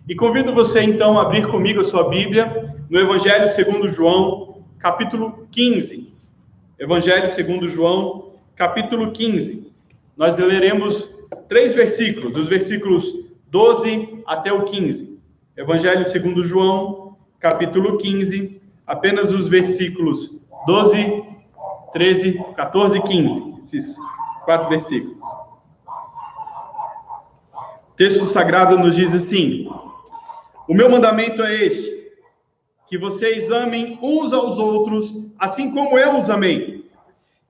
E convido você, então, a abrir comigo a sua Bíblia no Evangelho segundo João, capítulo 15. Evangelho segundo João, capítulo 15. Nós leremos 3 versículos, os versículos 12 até o 15. Evangelho segundo João, capítulo 15, apenas os versículos 12, 13, 14 e 15. Esses 4 versículos. O texto sagrado nos diz assim: o meu mandamento é este, que vocês amem uns aos outros, assim como eu os amei.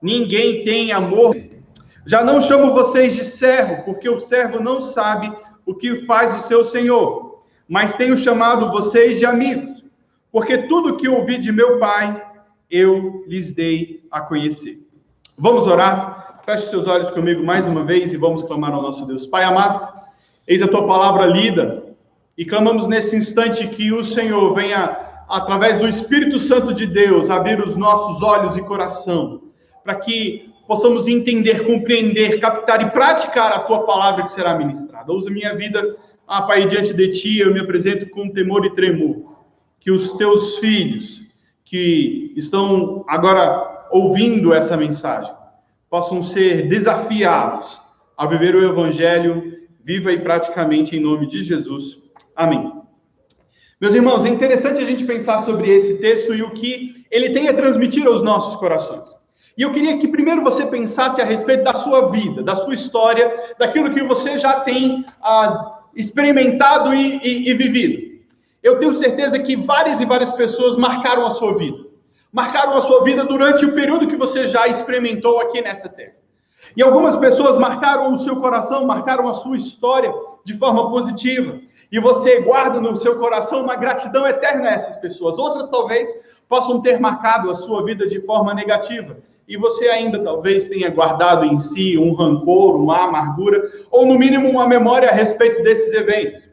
Ninguém tem amor. Já não chamo vocês de servo, porque o servo não sabe o que faz o seu senhor, mas tenho chamado vocês de amigos, porque tudo que ouvi de meu Pai, eu lhes dei a conhecer. Vamos orar? Feche seus olhos comigo mais uma vez e vamos clamar ao nosso Deus. Pai amado, eis a tua palavra lida, e clamamos nesse instante que o Senhor venha, através do Espírito Santo de Deus, abrir os nossos olhos e coração, para que possamos entender, compreender, captar e praticar a tua palavra que será ministrada. Usa minha vida, Pai, diante de ti, eu me apresento com temor e tremor. Que os teus filhos, que estão agora ouvindo essa mensagem, possam ser desafiados a viver o Evangelho viva e praticamente em nome de Jesus. Amém. Meus irmãos, é interessante a gente pensar sobre esse texto e o que ele tem a transmitir aos nossos corações. E eu queria que primeiro você pensasse a respeito da sua vida, da sua história, daquilo que você já tem experimentado e vivido. Eu tenho certeza que várias e várias pessoas marcaram a sua vida. Marcaram a sua vida durante o período que você já experimentou aqui nessa terra. E algumas pessoas marcaram o seu coração, marcaram a sua história de forma positiva. E você guarda no seu coração uma gratidão eterna a essas pessoas. Outras talvez possam ter marcado a sua vida de forma negativa. E você ainda talvez tenha guardado em si um rancor, uma amargura, ou no mínimo uma memória a respeito desses eventos.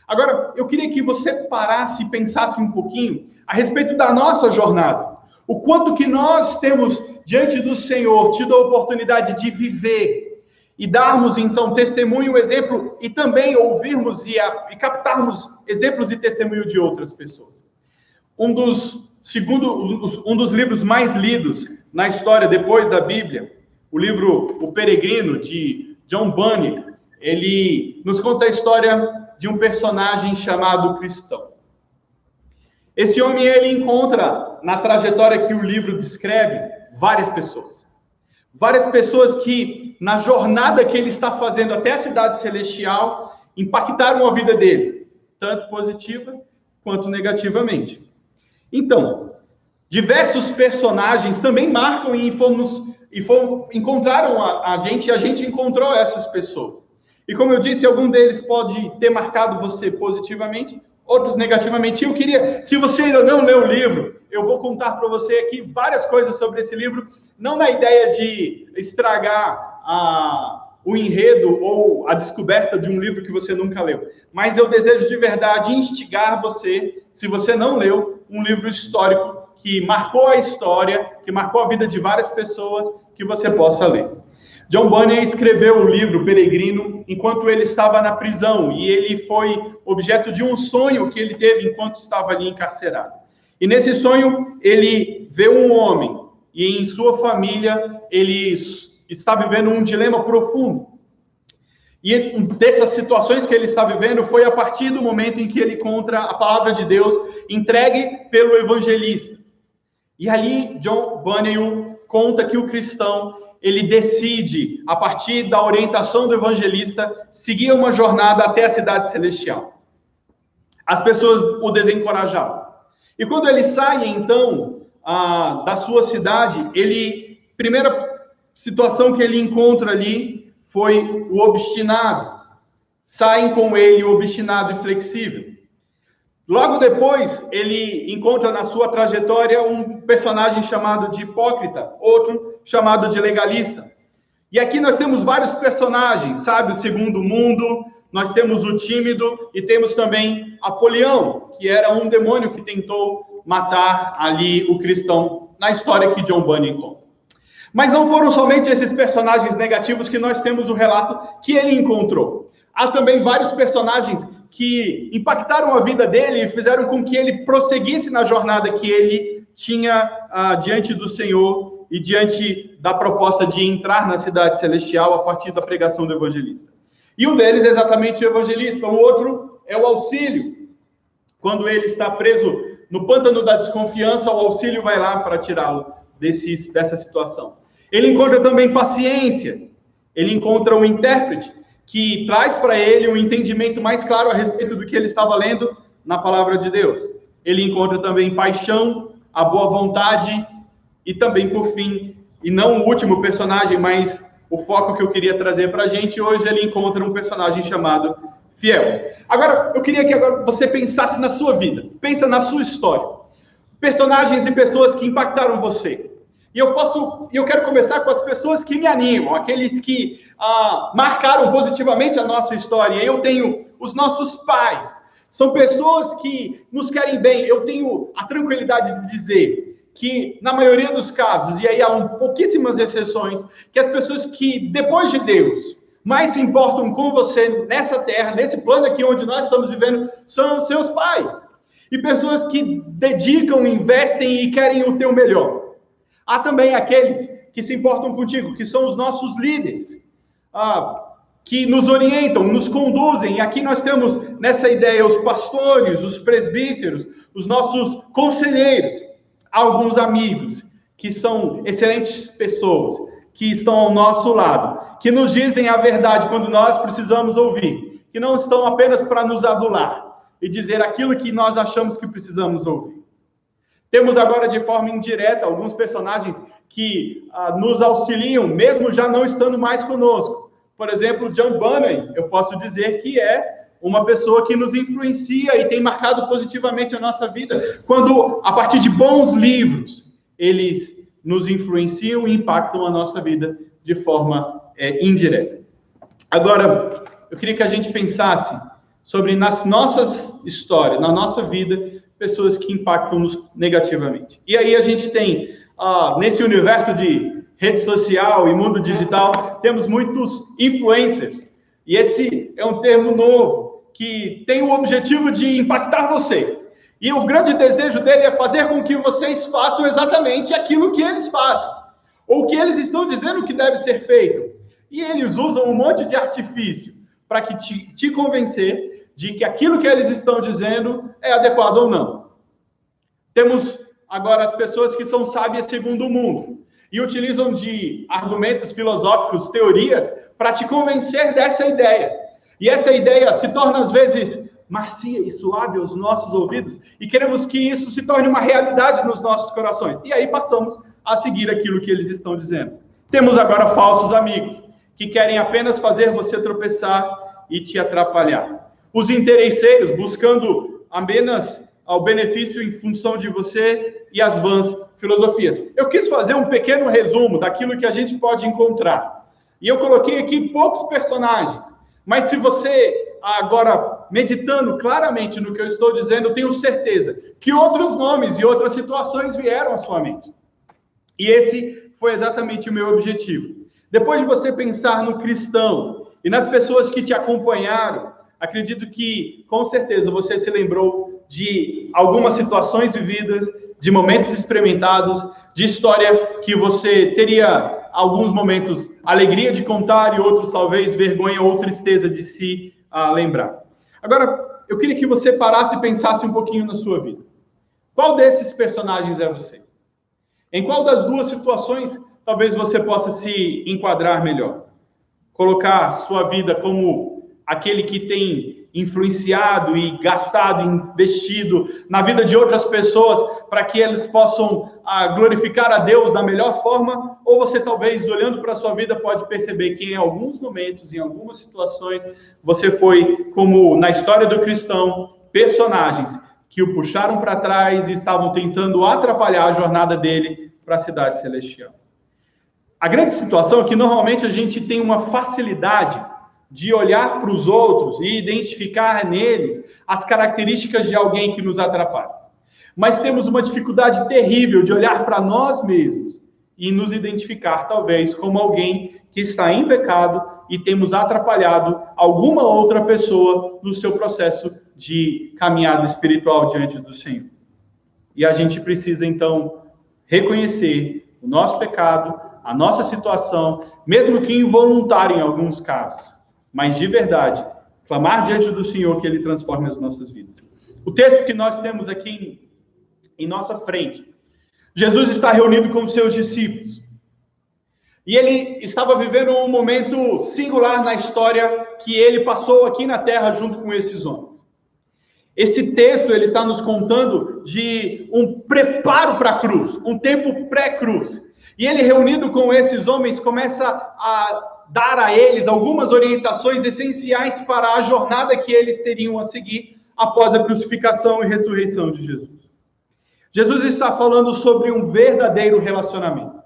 Agora, eu queria que você parasse e pensasse um pouquinho a respeito da nossa jornada. O quanto que nós temos diante do Senhor tido a oportunidade de viver e darmos, então, testemunho, exemplo, e também ouvirmos e captarmos exemplos e testemunho de outras pessoas. Um dos livros mais lidos na história, depois da Bíblia, o livro O Peregrino, de John Bunyan, ele nos conta a história de um personagem chamado Cristão. Esse homem, ele encontra, na trajetória que o livro descreve, várias pessoas. Várias pessoas que, na jornada que ele está fazendo até a cidade celestial, impactaram a vida dele, tanto positiva quanto negativamente. Então, diversos personagens também marcam e encontraram a gente, e a gente encontrou essas pessoas. E como eu disse, algum deles pode ter marcado você positivamente, outros negativamente. E eu queria, se você ainda não leu o livro, eu vou contar para você aqui várias coisas sobre esse livro, não na ideia de estragar o enredo ou a descoberta de um livro que você nunca leu, mas eu desejo de verdade instigar você, se você não leu, um livro histórico que marcou a história, que marcou a vida de várias pessoas, que você possa ler. John Bunyan escreveu o livro Peregrino enquanto ele estava na prisão, e ele foi objeto de um sonho que ele teve enquanto estava ali encarcerado. E nesse sonho, ele vê um homem, e em sua família, ele está vivendo um dilema profundo. E dessas situações que ele está vivendo, foi a partir do momento em que ele encontra a palavra de Deus entregue pelo evangelista. E ali, John Bunyan conta que o cristão, ele decide, a partir da orientação do evangelista, seguir uma jornada até a cidade celestial. As pessoas o desencorajavam. E quando ele sai, então, da sua cidade, primeira situação que ele encontra ali foi o obstinado. Saem com ele o obstinado e flexível. Logo depois, ele encontra na sua trajetória um personagem chamado de hipócrita, outro chamado de legalista. E aqui nós temos vários personagens, sábio segundo o mundo, nós temos o tímido e temos também Apolião, que era um demônio que tentou matar ali o cristão, na história que John Bunyan conta. Mas não foram somente esses personagens negativos que nós temos o relato que ele encontrou. Há também vários personagens que impactaram a vida dele e fizeram com que ele prosseguisse na jornada que ele tinha diante do Senhor e diante da proposta de entrar na cidade celestial a partir da pregação do evangelista. E um deles é exatamente o evangelista, o outro é o auxílio. Quando ele está preso no pântano da desconfiança, o auxílio vai lá para tirá-lo dessa situação. Ele encontra também paciência, ele encontra um intérprete que traz para ele um entendimento mais claro a respeito do que ele estava lendo na palavra de Deus. Ele encontra também paixão, a boa vontade e também, por fim, e não o último personagem, mas o foco que eu queria trazer para a gente hoje, ele encontra um personagem chamado fiel. Agora, eu queria que agora você pensasse na sua vida, pensa na sua história. Personagens e pessoas que impactaram você. E eu quero começar com as pessoas que me animam, aqueles que marcaram positivamente a nossa história. Eu tenho os nossos pais. São pessoas que nos querem bem. Eu tenho a tranquilidade de dizer que, na maioria dos casos, e aí há pouquíssimas exceções, que as pessoas que, depois de Deus, mais se importam com você nessa terra, nesse plano aqui onde nós estamos vivendo, são os seus pais. E pessoas que dedicam, investem e querem o teu melhor. Há também aqueles que se importam contigo, que são os nossos líderes, que nos orientam, nos conduzem. E aqui nós temos nessa ideia os pastores, os presbíteros, os nossos conselheiros, alguns amigos, que são excelentes pessoas, que estão ao nosso lado, que nos dizem a verdade quando nós precisamos ouvir, que não estão apenas para nos adular e dizer aquilo que nós achamos que precisamos ouvir. Temos agora, de forma indireta, alguns personagens que nos auxiliam, mesmo já não estando mais conosco. Por exemplo, John Bunyan, eu posso dizer que é uma pessoa que nos influencia e tem marcado positivamente a nossa vida, quando, a partir de bons livros, eles nos influenciam e impactam a nossa vida de forma indireta. Agora, eu queria que a gente pensasse sobre, nas nossas histórias, na nossa vida, pessoas que impactam-nos negativamente. E aí a gente tem, nesse universo de rede social e mundo digital, temos muitos influencers. E esse é um termo novo, que tem o objetivo de impactar você. E o grande desejo dele é fazer com que vocês façam exatamente aquilo que eles fazem, ou que eles estão dizendo que deve ser feito. E eles usam um monte de artifício para que te convencer de que aquilo que eles estão dizendo é adequado ou não. Temos agora as pessoas que são sábias segundo o mundo e utilizam de argumentos filosóficos, teorias, para te convencer dessa ideia. E essa ideia se torna, às vezes, macia e suave aos nossos ouvidos, e queremos que isso se torne uma realidade nos nossos corações. E aí passamos a seguir aquilo que eles estão dizendo. Temos agora falsos amigos, que querem apenas fazer você tropeçar e te atrapalhar. Os interesseiros, buscando apenas ao benefício em função de você, e as vãs filosofias. Eu quis fazer um pequeno resumo daquilo que a gente pode encontrar. E eu coloquei aqui poucos personagens. Mas se você, agora, meditando claramente no que eu estou dizendo, eu tenho certeza que outros nomes e outras situações vieram à sua mente. E esse foi exatamente o meu objetivo. Depois de você pensar no cristão e nas pessoas que te acompanharam, acredito que, com certeza, você se lembrou de algumas situações vividas, de momentos experimentados, de história que você teria, alguns momentos, alegria de contar e outros, talvez, vergonha ou tristeza de se lembrar. Agora, eu queria que você parasse e pensasse um pouquinho na sua vida. Qual desses personagens é você? Em qual das duas situações, talvez você possa se enquadrar melhor? Colocar sua vida como aquele que tem influenciado e gastado, investido na vida de outras pessoas para que eles possam glorificar a Deus da melhor forma, ou você talvez, olhando para a sua vida, pode perceber que em alguns momentos, em algumas situações, você foi, como na história do cristão, personagens que o puxaram para trás e estavam tentando atrapalhar a jornada dele para a cidade celestial. A grande situação é que normalmente a gente tem uma facilidade de olhar para os outros e identificar neles as características de alguém que nos atrapalha. Mas temos uma dificuldade terrível de olhar para nós mesmos e nos identificar, talvez, como alguém que está em pecado e temos atrapalhado alguma outra pessoa no seu processo de caminhada espiritual diante do Senhor. E a gente precisa, então, reconhecer o nosso pecado, a nossa situação, mesmo que involuntária em alguns casos, mas de verdade, clamar diante do Senhor que Ele transforme as nossas vidas. O texto que nós temos aqui em nossa frente, Jesus está reunido com os seus discípulos. E ele estava vivendo um momento singular na história que ele passou aqui na terra junto com esses homens. Esse texto ele está nos contando de um preparo para a cruz, um tempo pré-cruz. E ele, reunido com esses homens, começa a dar a eles algumas orientações essenciais para a jornada que eles teriam a seguir após a crucificação e ressurreição de Jesus. Jesus está falando sobre um verdadeiro relacionamento.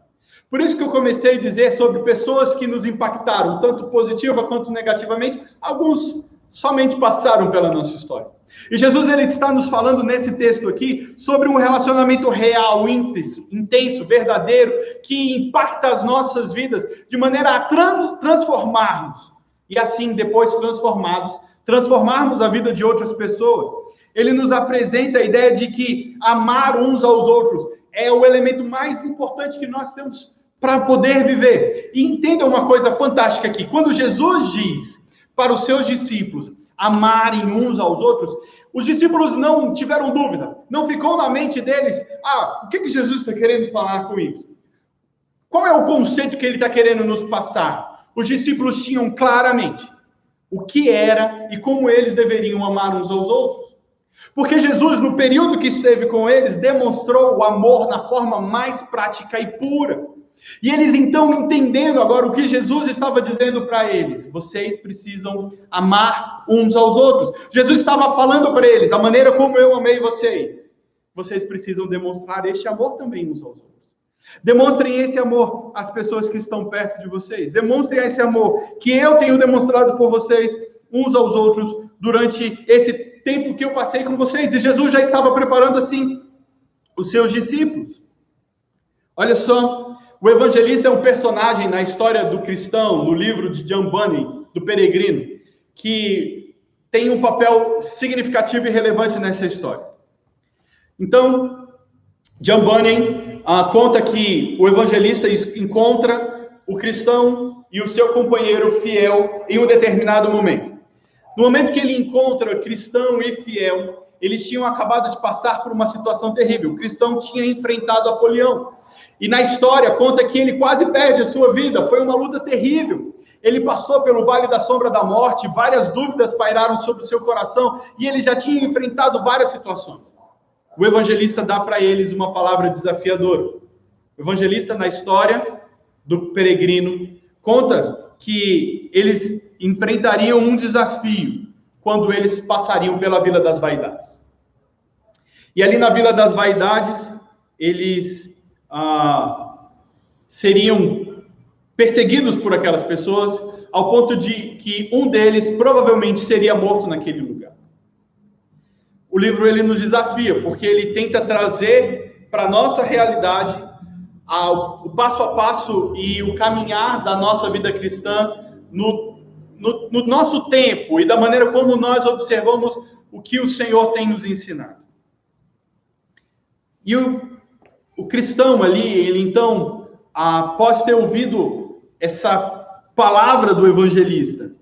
Por isso que eu comecei a dizer sobre pessoas que nos impactaram, tanto positiva quanto negativamente. Alguns somente passaram pela nossa história. E Jesus ele está nos falando nesse texto aqui sobre um relacionamento real, intenso, verdadeiro, que impacta as nossas vidas de maneira a transformarmos. E assim, depois transformarmos a vida de outras pessoas. Ele nos apresenta a ideia de que amar uns aos outros é o elemento mais importante que nós temos para poder viver. E entenda uma coisa fantástica aqui. Quando Jesus diz para os seus discípulos amarem uns aos outros, os discípulos não tiveram dúvida. Não ficou na mente deles, o que Jesus está querendo falar com isso? Qual é o conceito que ele está querendo nos passar? Os discípulos tinham claramente o que era e como eles deveriam amar uns aos outros. Porque Jesus, no período que esteve com eles, demonstrou o amor na forma mais prática e pura. E eles então, entendendo agora o que Jesus estava dizendo para eles, vocês precisam amar uns aos outros. Jesus estava falando para eles, a maneira como eu amei vocês, vocês precisam demonstrar este amor também uns aos outros. Demonstrem esse amor às pessoas que estão perto de vocês. Demonstrem esse amor que eu tenho demonstrado por vocês uns aos outros durante esse tempo que eu passei com vocês. E Jesus já estava preparando assim os seus discípulos. Olha só. O evangelista é um personagem na história do cristão, no livro de John Bunyan, do Peregrino, que tem um papel significativo e relevante nessa história. Então, John Bunyan conta que o evangelista encontra o cristão e o seu companheiro fiel em um determinado momento. No momento que ele encontra cristão e fiel, eles tinham acabado de passar por uma situação terrível. O cristão tinha enfrentado Apolião. E na história conta que ele quase perde a sua vida. Foi uma luta terrível. Ele passou pelo vale da sombra da morte, várias dúvidas pairaram sobre o seu coração e ele já tinha enfrentado várias situações. O evangelista dá para eles uma palavra desafiadora. O evangelista, na história do Peregrino, conta que eles enfrentariam um desafio quando eles passariam pela Vila das Vaidades. E ali na Vila das Vaidades, eles seriam perseguidos por aquelas pessoas, ao ponto de que um deles provavelmente seria morto naquele lugar. O livro ele nos desafia, porque ele tenta trazer para a nossa realidade o passo a passo e o caminhar da nossa vida cristã no nosso tempo e da maneira como nós observamos o que o Senhor tem nos ensinado. E o cristão ali, ele então, após ter ouvido essa palavra do evangelista,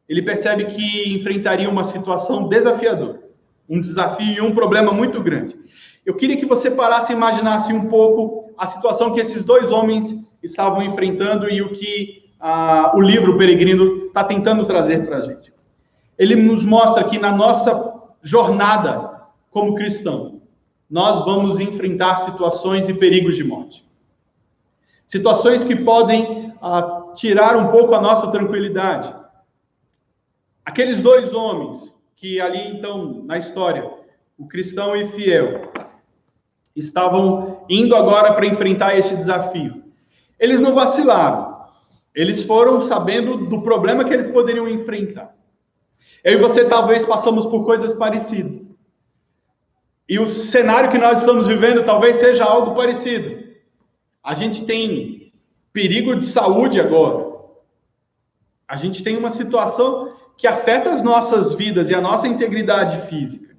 ele percebe que enfrentaria uma situação desafiadora, um desafio e um problema muito grande. Eu queria que você parasse e imaginasse um pouco a situação que esses dois homens estavam enfrentando e o que o livro Peregrino está tentando trazer para a gente. Ele nos mostra que na nossa jornada como cristão, nós vamos enfrentar situações e perigos de morte. Situações que podem tirar um pouco a nossa tranquilidade. Aqueles dois homens que ali, então, na história, o cristão e fiel, estavam indo agora para enfrentar este desafio. Eles não vacilaram. Eles foram sabendo do problema que eles poderiam enfrentar. Eu e você talvez passamos por coisas parecidas. E o cenário que nós estamos vivendo talvez seja algo parecido. A gente tem perigo de saúde agora. A gente tem uma situação que afeta as nossas vidas e a nossa integridade física.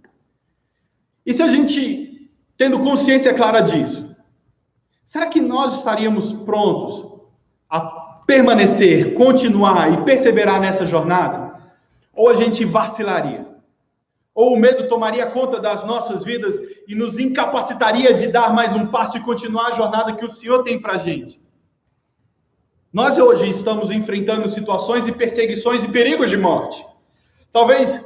E se a gente, tendo consciência clara disso, será que nós estaríamos prontos a permanecer, continuar e perseverar nessa jornada? Ou a gente vacilaria? Ou o medo tomaria conta das nossas vidas e nos incapacitaria de dar mais um passo e continuar a jornada que o Senhor tem para a gente? Nós hoje estamos enfrentando situações e perseguições e perigos de morte. Talvez, se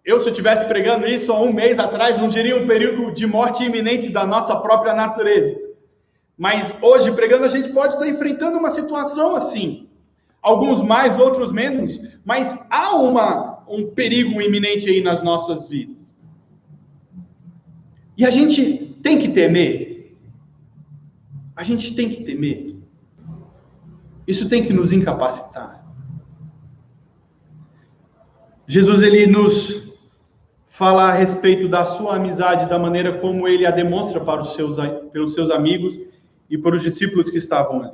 eu estivesse pregando isso há um mês atrás, não diria um perigo de morte iminente da nossa própria natureza. Mas hoje, pregando, a gente pode estar enfrentando uma situação assim. Alguns mais, outros menos, mas há um perigo iminente aí nas nossas vidas. E a gente tem que temer. A gente tem que temer. Isso tem que nos incapacitar. Jesus, ele nos fala a respeito da sua amizade, da maneira como ele a demonstra pelos seus amigos e para os discípulos que estavam ali.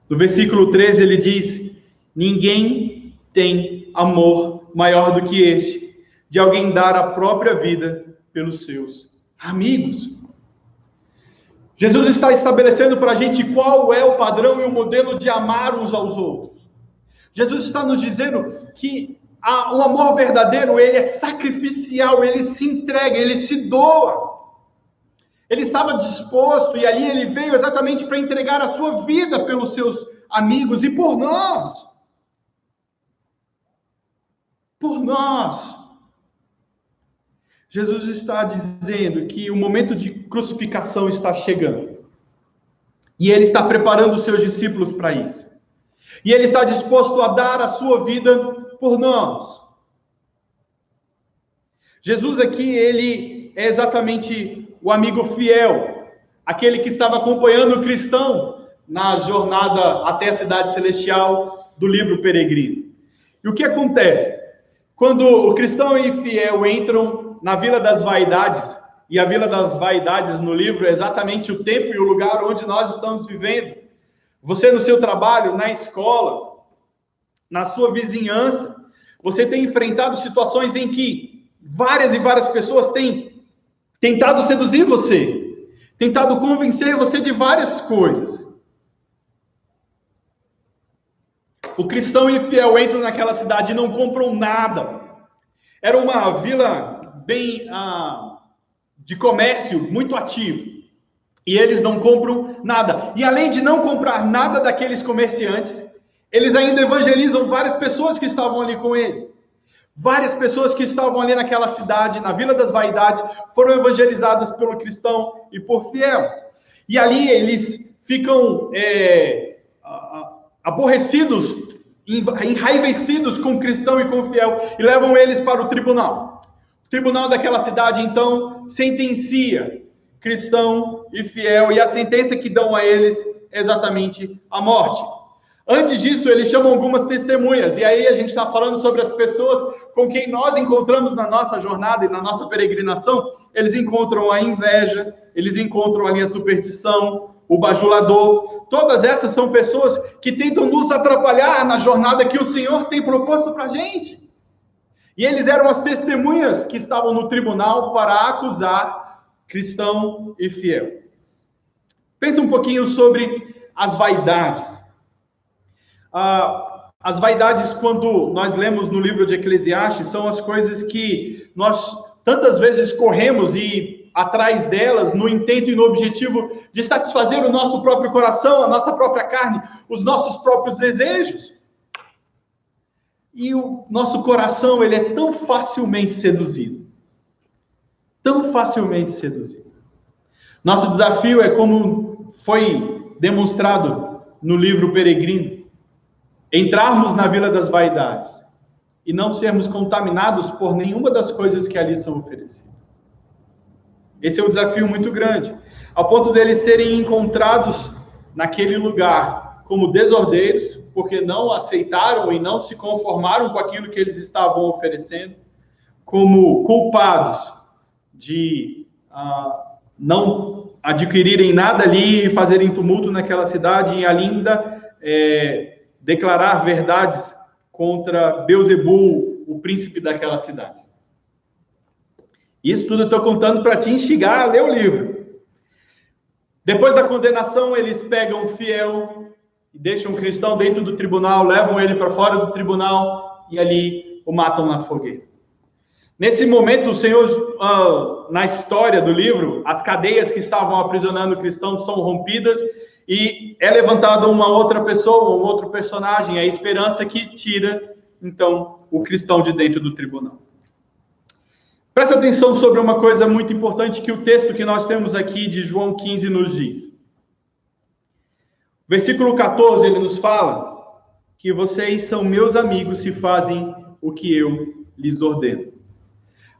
No versículo 13 ele diz: ninguém tem amor maior do que este, de alguém dar a própria vida pelos seus amigos. Jesus está estabelecendo para a gente qual é o padrão e o modelo de amar uns aos outros. Jesus está nos dizendo que o amor verdadeiro, ele é sacrificial, ele se entrega, ele se doa. Ele estava disposto e ali ele veio exatamente para entregar a sua vida pelos seus amigos e por nós. Por nós. Jesus está dizendo que o momento de crucificação está chegando. E ele está preparando os seus discípulos para isso. E ele está disposto a dar a sua vida por nós. Jesus aqui, ele é exatamente o amigo fiel, aquele que estava acompanhando o cristão na jornada até a cidade celestial do livro Peregrino. E o que acontece? Quando o cristão e o fiel entram na Vila das Vaidades, e a Vila das Vaidades no livro é exatamente o tempo e o lugar onde nós estamos vivendo. Você no seu trabalho, na escola, na sua vizinhança, você tem enfrentado situações em que várias e várias pessoas têm tentado seduzir você, tentado convencer você de várias coisas. O cristão e fiel entram naquela cidade e não compram nada. Era uma vila bem de comércio muito ativo. E eles não compram nada. E além de não comprar nada daqueles comerciantes, eles ainda evangelizam várias pessoas que estavam ali com ele. Várias pessoas que estavam ali naquela cidade, na Vila das Vaidades, foram evangelizadas pelo cristão e por fiel. E ali eles ficam aborrecidos, enraivecidos com o cristão e com o fiel, e levam eles para o tribunal. O tribunal daquela cidade, então, sentencia cristão e fiel, e a sentença que dão a eles é exatamente a morte. Antes disso, eles chamam algumas testemunhas, e aí a gente está falando sobre as pessoas com quem nós encontramos na nossa jornada e na nossa peregrinação. Eles encontram a inveja, eles encontram ali a superstição, o bajulador. Todas essas são pessoas que tentam nos atrapalhar na jornada que o Senhor tem proposto para a gente. E eles eram as testemunhas que estavam no tribunal para acusar cristão e fiel. Pense um pouquinho sobre as vaidades. As vaidades, quando nós lemos no livro de Eclesiastes, são as coisas que nós tantas vezes corremos e atrás delas, no intento e no objetivo de satisfazer o nosso próprio coração, a nossa própria carne, os nossos próprios desejos. E o nosso coração, ele é tão facilmente seduzido. Tão facilmente seduzido. Nosso desafio é, como foi demonstrado no livro Peregrino, entrarmos na Vila das Vaidades e não sermos contaminados por nenhuma das coisas que ali são oferecidas. Esse é um desafio muito grande, ao ponto deles serem encontrados naquele lugar como desordeiros, porque não aceitaram e não se conformaram com aquilo que eles estavam oferecendo, como culpados de não adquirirem nada ali e fazerem tumulto naquela cidade e ainda declarar verdades contra Beelzebul, o príncipe daquela cidade. Isso tudo eu estou contando para te instigar a ler o livro. Depois da condenação, eles pegam um fiel e deixam um cristão dentro do tribunal, levam ele para fora do tribunal e ali o matam na fogueira. Nesse momento, o Senhor, na história do livro, as cadeias que estavam aprisionando o cristão são rompidas e é levantada uma outra pessoa, um outro personagem, a esperança que tira, então, o cristão de dentro do tribunal. Presta atenção sobre uma coisa muito importante que o texto que nós temos aqui de João 15 nos diz. Versículo 14, ele nos fala que vocês são meus amigos se fazem o que eu lhes ordeno.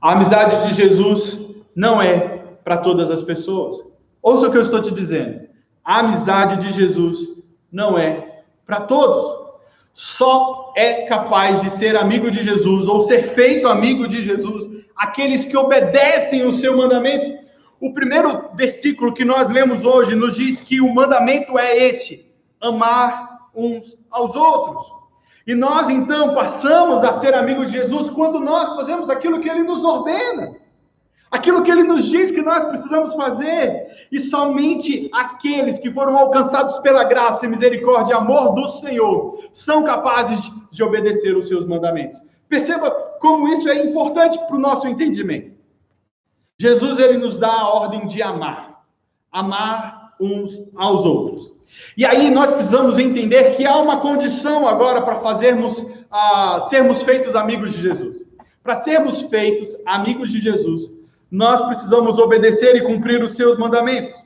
A amizade de Jesus não é para todas as pessoas. Ouça o que eu estou te dizendo. A amizade de Jesus não é para todos. Só é capaz de ser amigo de Jesus ou ser feito amigo de Jesus aqueles que obedecem o seu mandamento. O primeiro versículo que nós lemos hoje nos diz que o mandamento é este: amar uns aos outros. E nós, então, passamos a ser amigos de Jesus quando nós fazemos aquilo que Ele nos ordena. Aquilo que Ele nos diz que nós precisamos fazer. E somente aqueles que foram alcançados pela graça e misericórdia e amor do Senhor são capazes de obedecer os seus mandamentos. Perceba como isso é importante para o nosso entendimento. Jesus, ele nos dá a ordem de amar. Amar uns aos outros. E aí nós precisamos entender que há uma condição agora para sermos feitos amigos de Jesus. Para sermos feitos amigos de Jesus, nós precisamos obedecer e cumprir os seus mandamentos.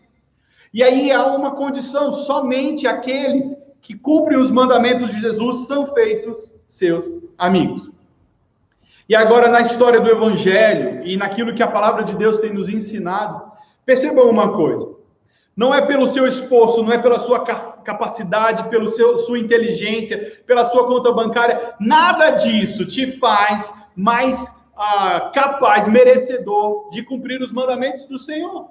E aí há uma condição: somente aqueles que cumprem os mandamentos de Jesus são feitos seus amigos. E agora, na história do Evangelho e naquilo que a palavra de Deus tem nos ensinado, percebam uma coisa: não é pelo seu esforço, não é pela sua capacidade, pela sua inteligência, pela sua conta bancária, nada disso te faz mais capaz, merecedor de cumprir os mandamentos do Senhor.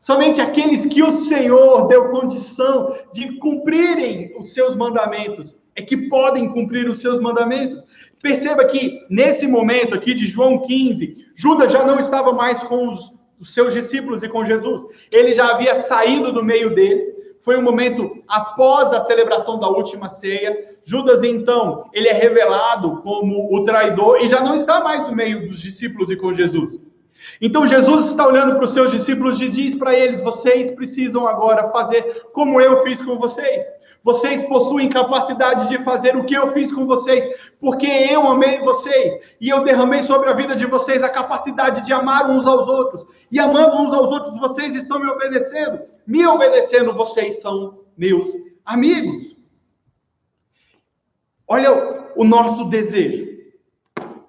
Somente aqueles que o Senhor deu condição de cumprirem os seus mandamentos é que podem cumprir os seus mandamentos. Perceba que nesse momento aqui de João 15, Judas já não estava mais com os seus discípulos e com Jesus. Ele já havia saído do meio deles. Foi um momento após a celebração da última ceia. Judas, então, ele é revelado como o traidor e já não está mais no meio dos discípulos e com Jesus. Então, Jesus está olhando para os seus discípulos e diz para eles: vocês precisam agora fazer como eu fiz com vocês. Vocês possuem capacidade de fazer o que eu fiz com vocês, porque eu amei vocês e eu derramei sobre a vida de vocês a capacidade de amar uns aos outros. E amando uns aos outros, vocês estão me obedecendo. Me obedecendo, vocês são meus amigos. Olha o nosso desejo.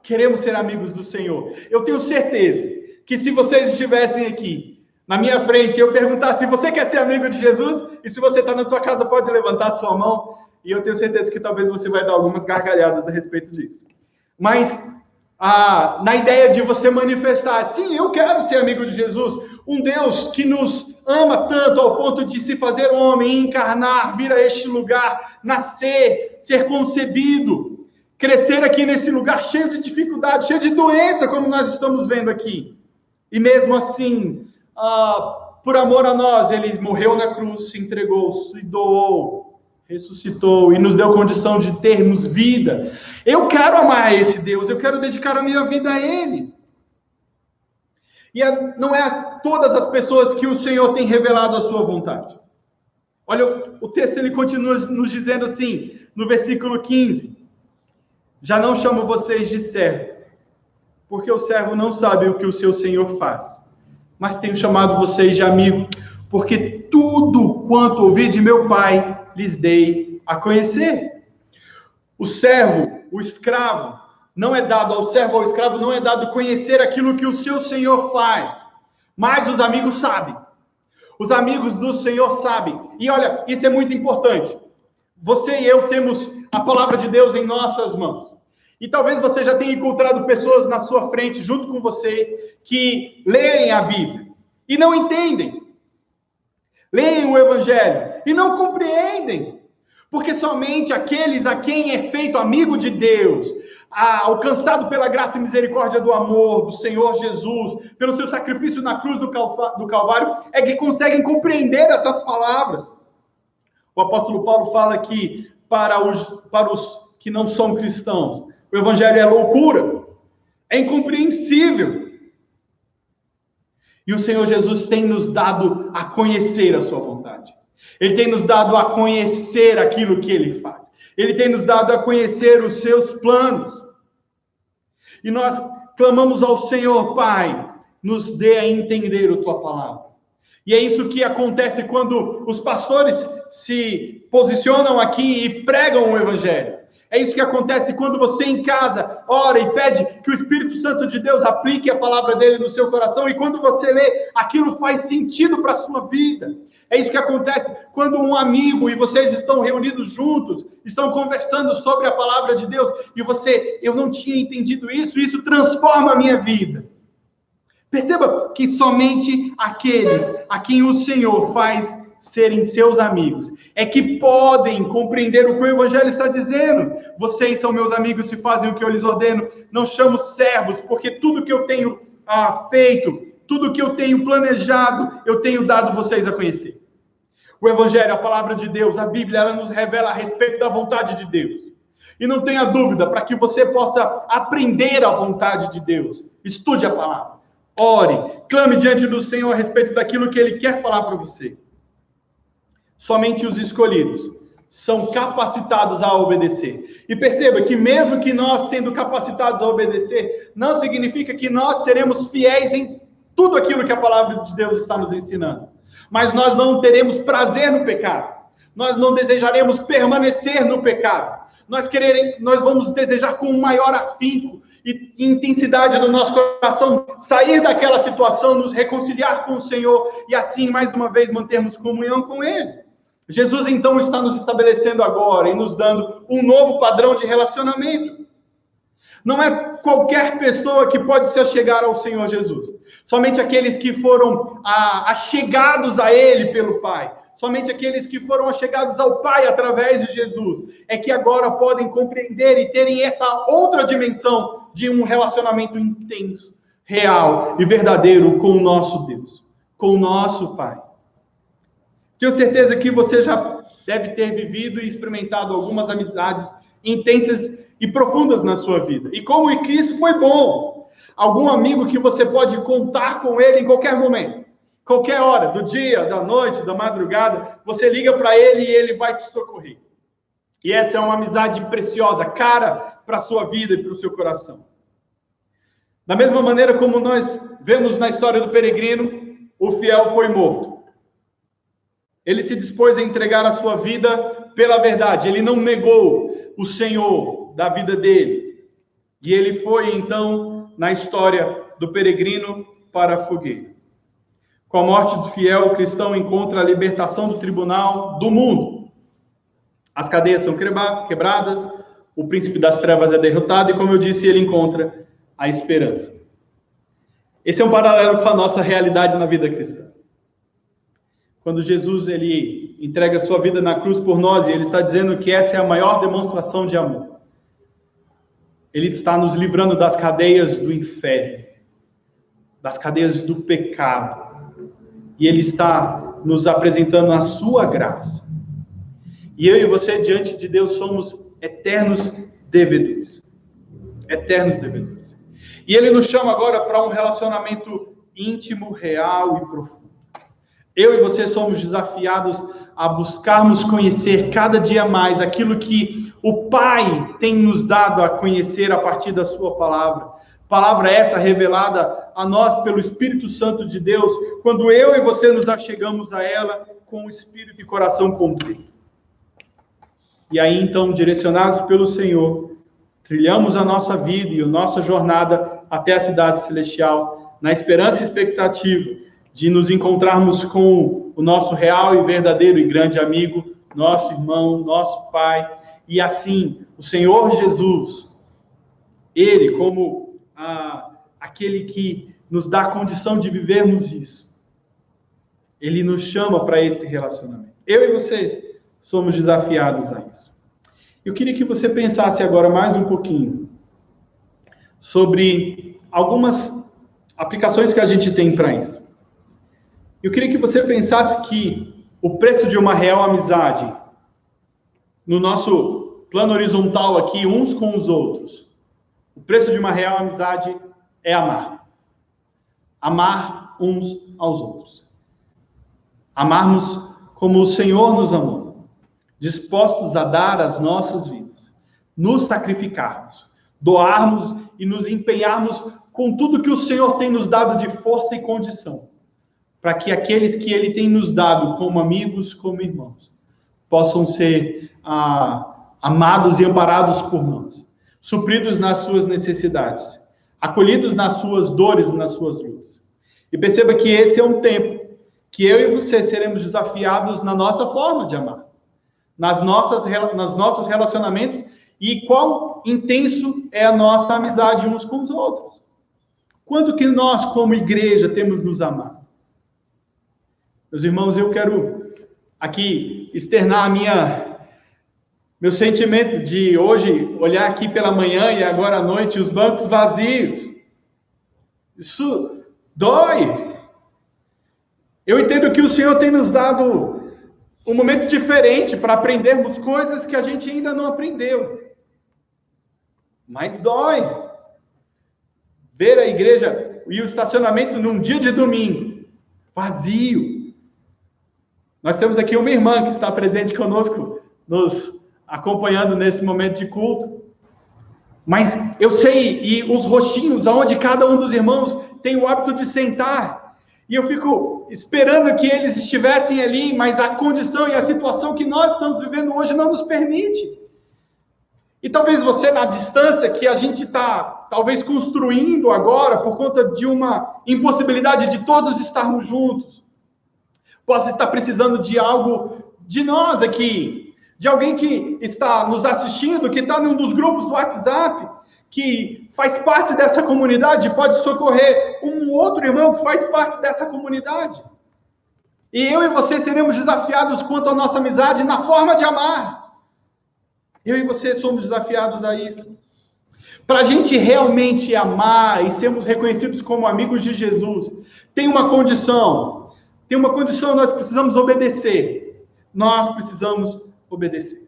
Queremos ser amigos do Senhor. Eu tenho certeza que se vocês estivessem aqui na minha frente, eu perguntasse: você quer ser amigo de Jesus? E se você está na sua casa, pode levantar a sua mão. E eu tenho certeza que talvez você vai dar algumas gargalhadas a respeito disso. Mas na ideia de você manifestar: sim, eu quero ser amigo de Jesus. Um Deus que nos ama tanto ao ponto de se fazer homem, encarnar, vir a este lugar, nascer, ser concebido, crescer aqui nesse lugar cheio de dificuldade, cheio de doença, como nós estamos vendo aqui. E mesmo assim, por amor a nós, ele morreu na cruz, se entregou, se doou, ressuscitou e nos deu condição de termos vida. Eu quero amar esse Deus, eu quero dedicar a minha vida a Ele. E não é a todas as pessoas que o Senhor tem revelado a sua vontade. Olha, o texto ele continua nos dizendo assim, no versículo 15: já não chamo vocês de servo, porque o servo não sabe o que o seu Senhor faz. Mas tenho chamado vocês de amigo, porque tudo quanto ouvi de meu Pai, lhes dei a conhecer. O servo, o escravo, não é dado ao servo ou ao escravo, não é dado conhecer aquilo que o seu Senhor faz. Mas os amigos sabem. Os amigos do Senhor sabem. E olha, isso é muito importante. Você e eu temos a palavra de Deus em nossas mãos. E talvez você já tenha encontrado pessoas na sua frente, junto com vocês, que leem a Bíblia e não entendem. Leem o Evangelho e não compreendem. Porque somente aqueles a quem é feito amigo de Deus, alcançado pela graça e misericórdia do amor do Senhor Jesus, pelo seu sacrifício na cruz do Calvário, é que conseguem compreender essas palavras. O apóstolo Paulo fala que para os que não são cristãos, o evangelho é loucura, é incompreensível. E o Senhor Jesus tem nos dado a conhecer a sua vontade. Ele tem nos dado a conhecer aquilo que Ele faz. Ele tem nos dado a conhecer os seus planos. E nós clamamos ao Senhor, Pai, nos dê a entender a Tua palavra. E é isso que acontece quando os pastores se posicionam aqui e pregam o Evangelho. É isso que acontece quando você em casa ora e pede que o Espírito Santo de Deus aplique a palavra dele no seu coração. E quando você lê, aquilo faz sentido para a sua vida. É isso que acontece quando um amigo e vocês estão reunidos juntos, estão conversando sobre a palavra de Deus, e eu não tinha entendido isso transforma a minha vida. Perceba que somente aqueles a quem o Senhor faz serem seus amigos é que podem compreender o que o Evangelho está dizendo. Vocês são meus amigos se fazem o que eu lhes ordeno. Não chamo servos, porque tudo que eu tenho feito, tudo que eu tenho planejado, eu tenho dado vocês a conhecer. O Evangelho, a palavra de Deus, a Bíblia, ela nos revela a respeito da vontade de Deus. E não tenha dúvida, para que você possa aprender a vontade de Deus, estude a palavra, ore, clame diante do Senhor a respeito daquilo que Ele quer falar para você. Somente os escolhidos são capacitados a obedecer. E perceba que mesmo que nós sendo capacitados a obedecer, não significa que nós seremos fiéis em tudo aquilo que a palavra de Deus está nos ensinando. Mas nós não teremos prazer no pecado. Nós não desejaremos permanecer no pecado. Nós vamos desejar com maior afinco e intensidade no nosso coração sair daquela situação, nos reconciliar com o Senhor e assim, mais uma vez, mantermos comunhão com Ele. Jesus, então, está nos estabelecendo agora e nos dando um novo padrão de relacionamento. Não é qualquer pessoa que pode se achegar ao Senhor Jesus. Somente aqueles que foram achegados a Ele pelo Pai. Somente aqueles que foram achegados ao Pai através de Jesus. É que agora podem compreender e terem essa outra dimensão de um relacionamento intenso, real e verdadeiro com o nosso Deus. Com o nosso Pai. Tenho certeza que você já deve ter vivido e experimentado algumas amizades intensas e profundas na sua vida. E como que isso foi bom. Algum amigo que você pode contar com ele em qualquer momento. Qualquer hora, do dia, da noite, da madrugada, você liga para ele e ele vai te socorrer. E essa é uma amizade preciosa, cara para a sua vida e para o seu coração. Da mesma maneira como nós vemos na história do peregrino, o fiel foi morto. Ele se dispôs a entregar a sua vida pela verdade. Ele não negou o Senhor da vida dele. E ele foi, então, na história do peregrino para a fogueira. Com a morte do fiel, o cristão encontra a libertação do tribunal do mundo. As cadeias são quebradas, o príncipe das trevas é derrotado e, como eu disse, ele encontra a esperança. Esse é um paralelo com a nossa realidade na vida cristã. Quando Jesus ele entrega a sua vida na cruz por nós, e ele está dizendo que essa é a maior demonstração de amor. Ele está nos livrando das cadeias do inferno, das cadeias do pecado. E ele está nos apresentando a sua graça. E eu e você, diante de Deus, somos eternos devedores. Eternos devedores. E ele nos chama agora para um relacionamento íntimo, real e profundo. Eu e você somos desafiados a buscarmos conhecer cada dia mais aquilo que o Pai tem nos dado a conhecer a partir da sua palavra. Palavra essa revelada a nós pelo Espírito Santo de Deus, quando eu e você nos achegamos a ela com o espírito e coração contrito. E aí, então, direcionados pelo Senhor, trilhamos a nossa vida e a nossa jornada até a cidade celestial, na esperança e expectativa de nos encontrarmos com o nosso real e verdadeiro e grande amigo, nosso irmão, nosso Pai. E assim, o Senhor Jesus, Ele como aquele que nos dá a condição de vivermos isso, Ele nos chama para esse relacionamento. Eu e você somos desafiados a isso. Eu queria que você pensasse agora mais um pouquinho sobre algumas aplicações que a gente tem para isso. Eu queria que você pensasse que o preço de uma real amizade, no nosso plano horizontal aqui, uns com os outros, o preço de uma real amizade é amar. Amar uns aos outros. Amarmos como o Senhor nos amou, dispostos a dar as nossas vidas, nos sacrificarmos, doarmos e nos empenharmos com tudo que o Senhor tem nos dado de força e condição, para que aqueles que Ele tem nos dado como amigos, como irmãos, possam ser amados e amparados por nós, supridos nas suas necessidades, acolhidos nas suas dores e nas suas lutas. E perceba que esse é um tempo que eu e você seremos desafiados na nossa forma de amar, nos nossos relacionamentos e quão intenso é a nossa amizade uns com os outros. Quanto que nós, como igreja, temos nos amado? Meus irmãos, eu quero aqui externar meu sentimento de hoje olhar aqui pela manhã e agora à noite os bancos vazios. Isso dói. Eu entendo que o Senhor tem nos dado um momento diferente para aprendermos coisas que a gente ainda não aprendeu. Mas dói. Ver a igreja e o estacionamento num dia de domingo, vazio. Nós temos aqui uma irmã que está presente conosco, nos acompanhando nesse momento de culto. Mas eu sei, e os rostinhos, aonde cada um dos irmãos tem o hábito de sentar, e eu fico esperando que eles estivessem ali, mas a condição e a situação que nós estamos vivendo hoje não nos permite. E talvez você, na distância que a gente está, talvez, construindo agora, por conta de uma impossibilidade de todos estarmos juntos, possa estar precisando de algo de nós aqui, de alguém que está nos assistindo, que está em um dos grupos do WhatsApp, que faz parte dessa comunidade, pode socorrer um outro irmão que faz parte dessa comunidade. E eu e você seremos desafiados quanto à nossa amizade na forma de amar. Eu e você somos desafiados a isso. Para a gente realmente amar e sermos reconhecidos como amigos de Jesus, tem uma condição, nós precisamos obedecer. Nós precisamos obedecer.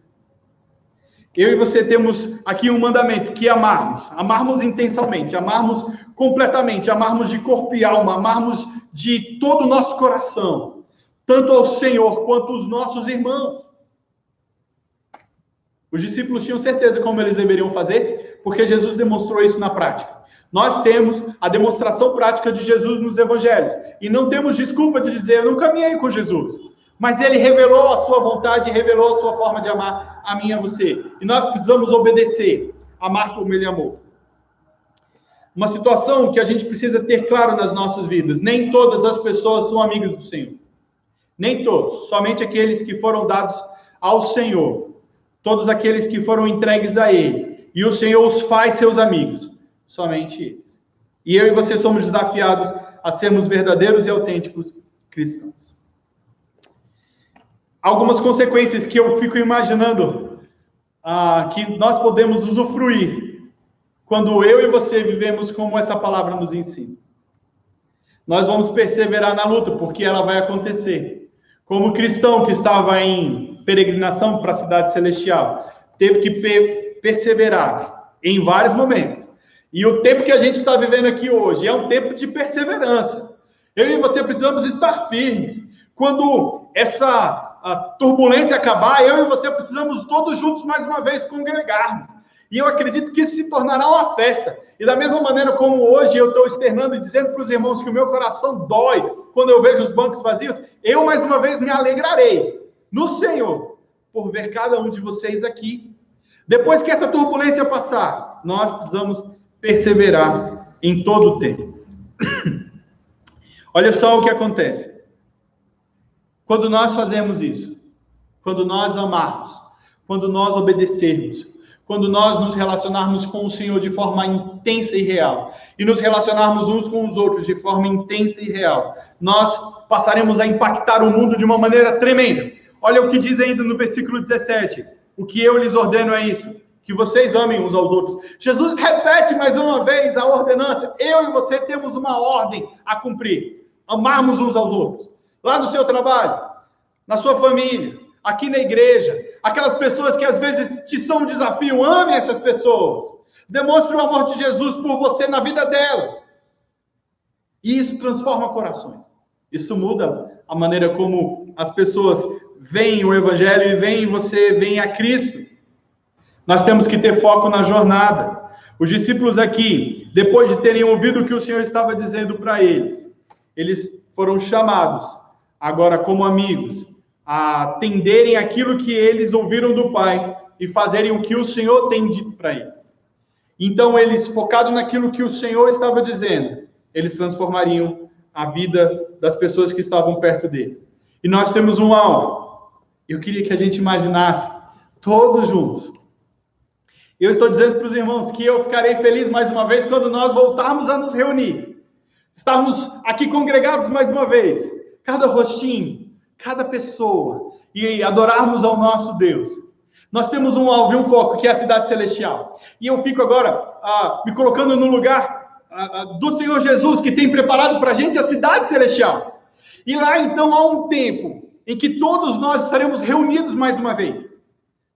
Eu e você temos aqui um mandamento, que é amarmos intensamente, amarmos completamente, amarmos de corpo e alma, amarmos de todo o nosso coração, tanto ao Senhor quanto aos nossos irmãos. Os discípulos tinham certeza como eles deveriam fazer, porque Jesus demonstrou isso na prática. Nós temos a demonstração prática de Jesus nos evangelhos, e não temos desculpa de dizer, eu não caminhei com Jesus. Mas ele revelou a sua vontade, revelou a sua forma de amar a mim e a você. E nós precisamos obedecer, amar como ele amou. Uma situação que a gente precisa ter claro nas nossas vidas. Nem todas as pessoas são amigas do Senhor. Nem todos. Somente aqueles que foram dados ao Senhor. Todos aqueles que foram entregues a Ele. E o Senhor os faz seus amigos. Somente eles. E eu e você somos desafiados a sermos verdadeiros e autênticos cristãos. Algumas consequências que eu fico imaginando que nós podemos usufruir quando eu e você vivemos como essa palavra nos ensina. Nós vamos perseverar na luta, porque ela vai acontecer. Como o cristão que estava em peregrinação para a cidade celestial, teve que perseverar em vários momentos. E o tempo que a gente está vivendo aqui hoje é um tempo de perseverança. Eu e você precisamos estar firmes. Quando a turbulência acabar, eu e você precisamos todos juntos mais uma vez congregarmos. E eu acredito que isso se tornará uma festa. E da mesma maneira como hoje eu estou externando e dizendo para os irmãos que o meu coração dói quando eu vejo os bancos vazios, eu mais uma vez me alegrarei no Senhor por ver cada um de vocês aqui. Depois que essa turbulência passar, nós precisamos perseverar em todo o tempo. Olha só o que acontece. Quando nós fazemos isso, quando nós amarmos, quando nós obedecermos, quando nós nos relacionarmos com o Senhor de forma intensa e real, e nos relacionarmos uns com os outros de forma intensa e real, nós passaremos a impactar o mundo de uma maneira tremenda. Olha o que diz ainda no versículo 17. O que eu lhes ordeno é isso, que vocês amem uns aos outros. Jesus repete mais uma vez a ordenança. Eu e você temos uma ordem a cumprir. Amarmos uns aos outros. Lá no seu trabalho, na sua família, aqui na igreja, aquelas pessoas que às vezes te são um desafio, ame essas pessoas. Demonstre o amor de Jesus por você na vida delas. E isso transforma corações. Isso muda a maneira como as pessoas veem o Evangelho e veem você, veem a Cristo. Nós temos que ter foco na jornada. Os discípulos aqui, depois de terem ouvido o que o Senhor estava dizendo para eles foram chamados, agora como amigos, a atenderem aquilo que eles ouviram do Pai e fazerem o que o Senhor tem dito para eles. Então, eles, focados naquilo que o Senhor estava dizendo, eles transformariam a vida das pessoas que estavam perto dele. E nós temos um alvo. Eu queria que a gente imaginasse, todos juntos. Eu estou dizendo para os irmãos que eu ficarei feliz mais uma vez quando nós voltarmos a nos reunir. Estarmos aqui congregados mais uma vez. Cada rostinho, cada pessoa. E adorarmos ao nosso Deus. Nós temos um alvo e um foco, que é a cidade celestial. E eu fico agora me colocando no lugar do Senhor Jesus, que tem preparado para a gente a cidade celestial. E lá, então, há um tempo em que todos nós estaremos reunidos mais uma vez.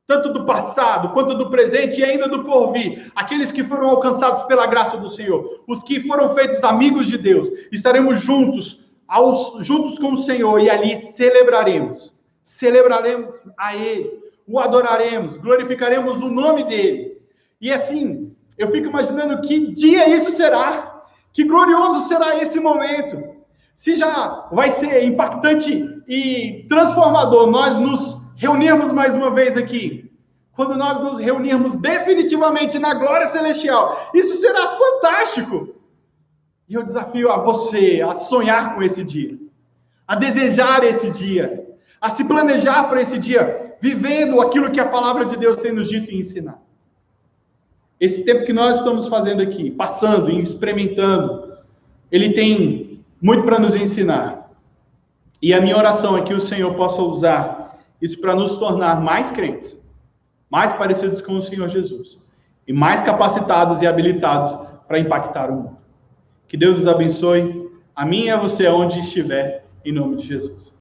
Tanto do passado, quanto do presente e ainda do porvir. Aqueles que foram alcançados pela graça do Senhor. Os que foram feitos amigos de Deus. Estaremos juntos com o Senhor e ali celebraremos. Celebraremos a Ele. O adoraremos. Glorificaremos o nome dEle. E assim, eu fico imaginando que dia isso será. Que glorioso será esse momento. Se já vai ser impactante e transformador nós nos reunirmos mais uma vez aqui, quando nós nos reunirmos definitivamente na glória celestial, isso será fantástico. E eu desafio a você a sonhar com esse dia, a desejar esse dia, a se planejar para esse dia, vivendo aquilo que a palavra de Deus tem nos dito e ensinado. Esse tempo que nós estamos fazendo aqui, passando e experimentando, ele tem muito para nos ensinar. E a minha oração é que o Senhor possa usar isso para nos tornar mais crentes, mais parecidos com o Senhor Jesus, e mais capacitados e habilitados para impactar o mundo. Que Deus os abençoe, a mim e a você, onde estiver, em nome de Jesus.